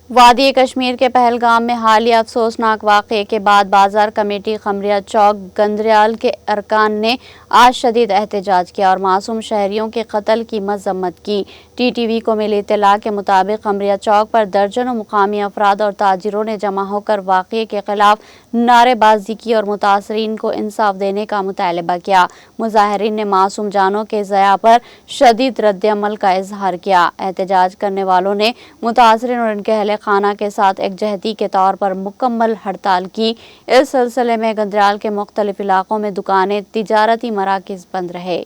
وادی کشمیر کے پہلگام میں حالیہ افسوسناک واقعے کے بعد بازار کمیٹی قمریہ چوک گندریال کے ارکان نے آج شدید احتجاج کیا اور معصوم شہریوں کے قتل کی مذمت کی۔ ٹی ٹی وی کو ملی اطلاع کے مطابق قمریہ چوک پر درجنوں مقامی افراد اور تاجروں نے جمع ہو کر واقعے کے خلاف نعرے بازی کی اور متاثرین کو انصاف دینے کا مطالبہ کیا۔ مظاہرین نے معصوم جانوں کے ضیاع پر شدید رد عمل کا اظہار کیا۔ احتجاج کرنے والوں نے متاثرین اور ان کے اہل خانہ کے ساتھ یکجہتی کے طور پر مکمل ہڑتال کی۔ اس سلسلے میں گندریال کے مختلف علاقوں میں دکانیں، تجارتی مراکز بند رہے۔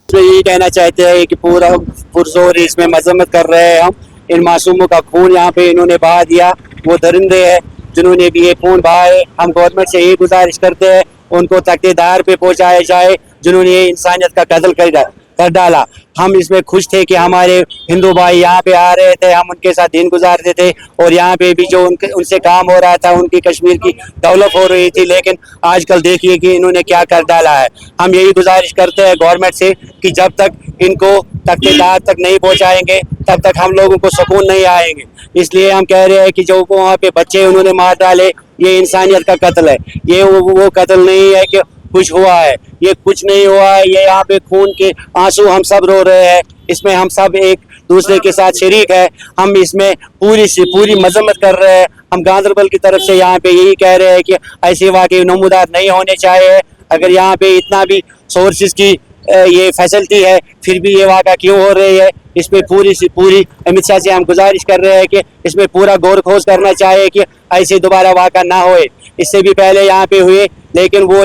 یہی کہنا چاہتے ہیں کہ پورا پرزور اس میں مذمت کر رہے ہیں ہم ان معصوموں کا خون یہاں پہ انہوں نے بہا دیا۔ وہ درندے ہیں جنہوں نے بھی یہ خون بہا ہے۔ ہم گورنمنٹ سے یہی گزارش کرتے ہیں ان کو تختے دار پہ پہنچایا جائے جنہوں نے انسانیت کا قتل کر ڈالا۔ ہم اس میں خوش تھے کہ ہمارے ہندو بھائی یہاں پہ آ رہے تھے، ہم ان کے ساتھ دن گزارتے تھے اور یہاں پہ بھی جو ان سے کام ہو رہا تھا، ان کی کشمیر کی ڈیولپ ہو رہی تھی، لیکن آج کل دیکھیے کہ انہوں نے کیا کر ڈالا ہے۔ ہم یہی گزارش کرتے ہیں گورنمنٹ سے کہ جب تک ان کو تختے دار تک نہیں پہنچائیں گے تب تک ہم لوگوں کو سکون نہیں آئیں گے۔ اس لیے ہم کہہ رہے ہیں کہ جو وہاں پہ بچے انہوں نے مار ڈالے، یہ انسانیت کا قتل ہے۔ یہ وہ قتل نہیں ہے کہ کچھ ہوا ہے، یہ کچھ نہیں ہوا ہے۔ یہ یہاں پہ خون کے آنسو ہم سب رو رہے ہیں، اس میں ہم سب ایک دوسرے کے ساتھ شریک ہے۔ ہم اس میں پوری مذمت کر رہے ہیں۔ ہم گاندربل کی طرف سے یہاں پہ یہی کہہ رہے ہیں کہ ایسے واقعے نمودار نہیں ہونے چاہیے۔ اگر یہاں پہ اتنا بھی سورسز کی یہ فیسلٹی ہے پھر بھی یہ واقعہ کیوں ہو رہی ہے؟ اس میں پوری امت شاہ سے ہم گزارش کر رہے ہیں کہ اس میں پورا غور خوض کرنا چاہیے کہ ایسے دوبارہ واقعہ نہ ہوئے۔ اس سے بھی پہلے یہاں پہ ہوئے لیکن وہ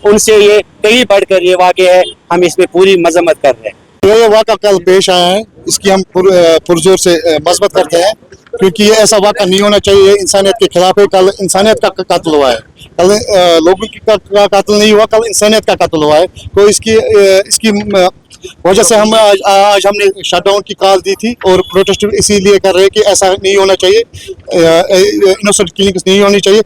ان سے یہ کہیں بڑھ کر یہ واقع ہے۔ ہم اس میں پوری مذمت کر رہے ہیں۔ یہ واقعہ کل پیش آیا ہے، اس کی ہم پرزور سے مذمت کرتے ہیں کیونکہ یہ ایسا واقعہ نہیں ہونا چاہیے۔ یہ انسانیت کے خلاف ہے۔ کل انسانیت کا قتل ہوا ہے، کل لوگوں کا قتل نہیں ہوا، کل انسانیت کا قتل ہوا ہے۔ تو اس کی وجہ سے آج ہم نے شٹ ڈاؤن کی کال دی تھی اور پروٹیسٹ اسی لیے کر رہے کہ ایسا نہیں ہونا چاہیے، انوسنٹ کلنگز نہیں ہونی چاہیے۔